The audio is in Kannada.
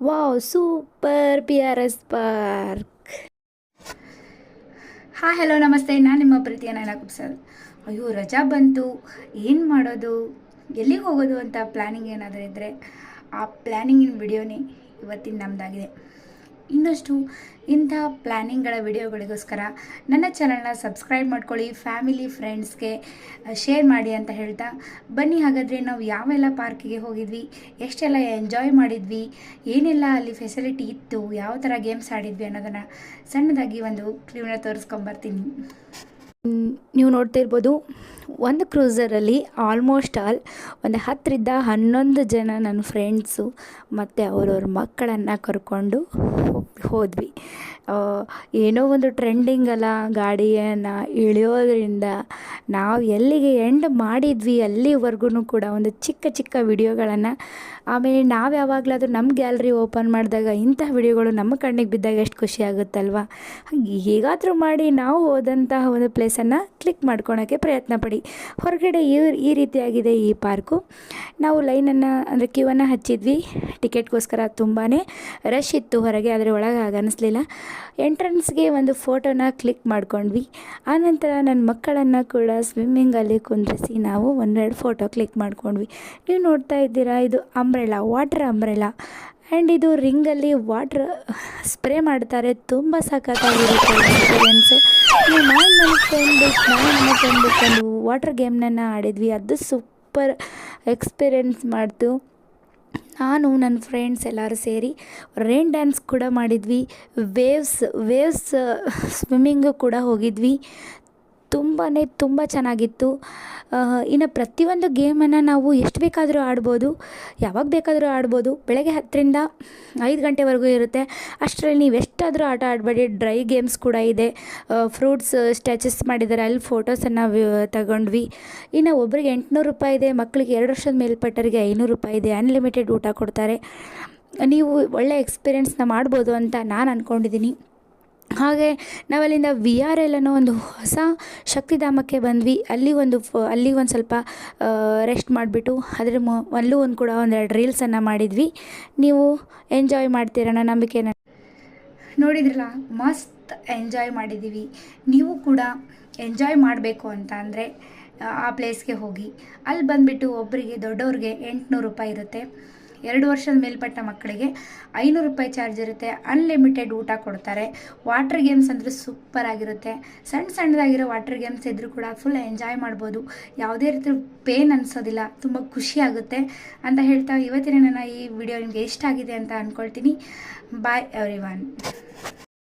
Wow super PRS park. ಹಾಂ ಹಲೋ ನಮಸ್ತೆ, ನಾನು ನಿಮ್ಮ ಪ್ರೀತಿಯ ನಯನ ಕುಬ್ಸಲ್. ಅಯ್ಯೋ ರಜಾ ಬಂತು, ಏನು ಮಾಡೋದು, ಎಲ್ಲಿಗೆ ಹೋಗೋದು ಅಂತ ಪ್ಲ್ಯಾನಿಂಗ್ ಏನಾದರೂ ಇದ್ದರೆ ಆ ಪ್ಲ್ಯಾನಿಂಗಿನ ವಿಡಿಯೋನೇ ಇವತ್ತಿನ ನಮ್ಮದಾಗಿದೆ. ಇನ್ನಷ್ಟು ಇಂಥ ಪ್ಲ್ಯಾನಿಂಗ್ಗಳ ವಿಡಿಯೋಗಳಿಗೋಸ್ಕರ ನನ್ನ ಚಾನಲ್ನ ಸಬ್ಸ್ಕ್ರೈಬ್ ಮಾಡ್ಕೊಳ್ಳಿ, ಫ್ಯಾಮಿಲಿ ಫ್ರೆಂಡ್ಸ್ಗೆ ಶೇರ್ ಮಾಡಿ ಅಂತ ಹೇಳ್ತಾ ಬನ್ನಿ. ಹಾಗಾದರೆ ನಾವು ಯಾವೆಲ್ಲ ಪಾರ್ಕಿಗೆ ಹೋಗಿದ್ವಿ, ಎಷ್ಟೆಲ್ಲ ಎಂಜಾಯ್ ಮಾಡಿದ್ವಿ, ಏನೆಲ್ಲ ಅಲ್ಲಿ ಫೆಸಿಲಿಟಿ ಇತ್ತು, ಯಾವ ಥರ ಗೇಮ್ಸ್ ಆಡಿದ್ವಿ ಅನ್ನೋದನ್ನು ಸಣ್ಣದಾಗಿ ಒಂದು ಕ್ಲಿಪ್ನ ತೋರಿಸ್ಕೊಂಬರ್ತೀನಿ. ನೀವು ನೋಡ್ತಿರ್ಬೋದು, ಒಂದು ಕ್ರೂಸರಲ್ಲಿ ಆಲ್ಮೋಸ್ಟ್ ಆಲ್ ಒಂದು 10-11 ಜನ ನನ್ನ ಫ್ರೆಂಡ್ಸು ಮತ್ತು ಅವರವ್ರ ಮಕ್ಕಳನ್ನು ಕರ್ಕೊಂಡು ಹೋದ್ವಿ. ಏನೋ ಒಂದು ಟ್ರೆಂಡಿಂಗ್ ಅಲ್ಲ, ಗಾಡಿಯನ್ನು ಇಳಿಯೋದ್ರಿಂದ ನಾವು ಎಲ್ಲಿಗೆ ಎಂಡ್ ಮಾಡಿದ್ವಿ ಅಲ್ಲಿವರೆಗೂ ಕೂಡ ಒಂದು ಚಿಕ್ಕ ಚಿಕ್ಕ ವಿಡಿಯೋಗಳನ್ನು, ಆಮೇಲೆ ನಾವು ಯಾವಾಗಲಾದರೂ ನಮ್ಮ ಗ್ಯಾಲರಿ ಓಪನ್ ಮಾಡಿದಾಗ ಇಂತಹ ವಿಡಿಯೋಗಳು ನಮ್ಮ ಕಣ್ಣಿಗೆ ಬಿದ್ದಾಗ ಎಷ್ಟು ಖುಷಿ ಆಗುತ್ತಲ್ವ. ಹೇಗಾದರೂ ಮಾಡಿ ನಾವು ಹೋದಂತಹ ಒಂದು ಪ್ಲೇಸನ್ನು ಕ್ಲಿಕ್ ಮಾಡ್ಕೊಳೋಕ್ಕೆ ಪ್ರಯತ್ನ ಪಡಿ. ಹೊರಗಡೆ ಈ ರೀತಿಯಾಗಿದೆ ಈ ಪಾರ್ಕು. ನಾವು ಲೈನನ್ನು ಅಂದರೆ ಕ್ಯೂವನ್ನು ಹಚ್ಚಿದ್ವಿ ಟಿಕೆಟ್ಗೋಸ್ಕರ. ತುಂಬಾ ರಶ್ ಇತ್ತು ಹೊರಗೆ, ಆದರೆ ಒಳಗೆ ಅನ್ನಿಸ್ಲಿಲ್ಲ. ಎಂಟ್ರೆನ್ಸ್ಗೆ ಒಂದು ಫೋಟೋನ ಕ್ಲಿಕ್ ಮಾಡ್ಕೊಂಡ್ವಿ. ಆನಂತರ ನನ್ನ ಮಕ್ಕಳನ್ನು ಕೂಡ ಸ್ವಿಮ್ಮಿಂಗಲ್ಲಿ ಕುಂದ್ರಿಸಿ ನಾವು ಒಂದೆರಡು ಫೋಟೋ ಕ್ಲಿಕ್ ಮಾಡ್ಕೊಂಡ್ವಿ. ನೀವು ನೋಡ್ತಾ ಇದ್ದೀರಾ, ಇದು ಅಂಬ್ರೆಲಾ, ವಾಟರ್ ಅಂಬ್ರೆಲಾ. ಆ್ಯಂಡ್ ಇದು ರಿಂಗಲ್ಲಿ ವಾಟ್ರ್ ಸ್ಪ್ರೇ ಮಾಡ್ತಾರೆ. ತುಂಬ ಸಖತ್ತಾಗಿರುತ್ತೆ ಎಕ್ಸ್ಪೀರಿಯೆನ್ಸು. ನಾನು ನನ್ನ ಫ್ರೆಂಡ್ ವಾಟರ್ ಗೇಮ್ನನ್ನು ಆಡಿದ್ವಿ. ಅದು ಸೂಪರ್ ಎಕ್ಸ್ಪೀರಿಯೆನ್ಸ್ ಮಾಡ್ತು. ನಾನು ನನ್ನ ಫ್ರೆಂಡ್ಸ್ ಎಲ್ಲರೂ ಸೇರಿ ರೈನ್ ಡ್ಯಾನ್ಸ್ ಕೂಡ ಮಾಡಿದ್ವಿ. ವೇವ್ಸ್ ಸ್ವಿಮ್ಮಿಂಗು ಕೂಡ ಹೋಗಿದ್ವಿ. ತುಂಬ ಚೆನ್ನಾಗಿತ್ತು. ಇನ್ನು ಪ್ರತಿಯೊಂದು ಗೇಮನ್ನು ನಾವು ಎಷ್ಟು ಬೇಕಾದರೂ ಆಡ್ಬೋದು, ಯಾವಾಗ ಬೇಕಾದರೂ ಆಡ್ಬೋದು. ಬೆಳಗ್ಗೆ 10ರಿಂದ 5 ಗಂಟೆವರೆಗೂ ಇರುತ್ತೆ. ಅಷ್ಟರಲ್ಲಿ ನೀವು ಎಷ್ಟಾದರೂ ಆಟ ಆಡಬೇಡಿ. ಡ್ರೈ ಗೇಮ್ಸ್ ಕೂಡ ಇದೆ. ಫ್ರೂಟ್ಸ್ ಸ್ಟ್ಯಾಚಸ್ ಮಾಡಿದ್ದಾರೆ, ಅಲ್ಲಿ ಫೋಟೋಸನ್ನು ತಗೊಂಡ್ವಿ. ಇನ್ನು ಒಬ್ಬರಿಗೆ 800 ರೂಪಾಯಿ ಇದೆ, ಮಕ್ಕಳಿಗೆ 2 ವರ್ಷದ ಮೇಲ್ಪಟ್ಟರಿಗೆ 500 ರೂಪಾಯಿ ಇದೆ. ಅನ್ಲಿಮಿಟೆಡ್ ಊಟ ಕೊಡ್ತಾರೆ. ನೀವು ಒಳ್ಳೆ ಎಕ್ಸ್ಪೀರಿಯೆನ್ಸ್ನ ಮಾಡ್ಬೋದು ಅಂತ ನಾನು ಅಂದ್ಕೊಂಡಿದ್ದೀನಿ. ಹಾಗೆ ನಾವಲ್ಲಿಂದ VRL ಅನ್ನೋ ಒಂದು ಹೊಸ ಶಕ್ತಿಧಾಮಕ್ಕೆ ಬಂದ್ವಿ. ಅಲ್ಲಿ ಒಂದು ಸ್ವಲ್ಪ ರೆಸ್ಟ್ ಮಾಡಿಬಿಟ್ಟು ಅಲ್ಲೂ ಕೂಡ ಒಂದೆರಡು ರೀಲ್ಸನ್ನು ಮಾಡಿದ್ವಿ. ನೀವು ಎಂಜಾಯ್ ಮಾಡ್ತೀರನ್ನೋ ನಂಬಿಕೆ ನೋಡಿದ್ರಲ್ಲ, ಮಸ್ತ್ ಎಂಜಾಯ್ ಮಾಡಿದ್ದೀವಿ. ನೀವು ಕೂಡ ಎಂಜಾಯ್ ಮಾಡಬೇಕು ಅಂತ ಅಂದರೆ ಆ ಪ್ಲೇಸ್ಗೆ ಹೋಗಿ. ಅಲ್ಲಿ ಬಂದುಬಿಟ್ಟು ಒಬ್ಬರಿಗೆ ದೊಡ್ಡವ್ರಿಗೆ 800 ರೂಪಾಯಿ ಇರುತ್ತೆ. 2 ವರ್ಷದ ಮೇಲ್ಪಟ್ಟ ಮಕ್ಕಳಿಗೆ 500 ರೂಪಾಯಿ ಚಾರ್ಜ್ ಇರುತ್ತೆ. ಅನ್ಲಿಮಿಟೆಡ್ ಊಟ ಕೊಡ್ತಾರೆ. ವಾಟರ್ ಗೇಮ್ಸ್ ಅಂದರೆ ಸೂಪರ್ ಆಗಿರುತ್ತೆ. ಸಣ್ಣದಾಗಿರೋ ವಾಟರ್ ಗೇಮ್ಸ್ ಇದ್ದರೂ ಕೂಡ ಫುಲ್ ಎಂಜಾಯ್ ಮಾಡ್ಬೋದು. ಯಾವುದೇ ರೀತಿ ಪೇನ್ ಅನಿಸೋದಿಲ್ಲ, ತುಂಬ ಖುಷಿ ಆಗುತ್ತೆ ಅಂತ ಹೇಳ್ತಾ ಇವತ್ತಿನ ನನ್ನ ಈ ವಿಡಿಯೋ ನಿಮಗೆ ಇಷ್ಟ ಆಗಿದೆ ಅಂತ ಅಂದ್ಕೊಳ್ತೀನಿ. ಬಾಯ್ ಎವ್ರಿವನ್.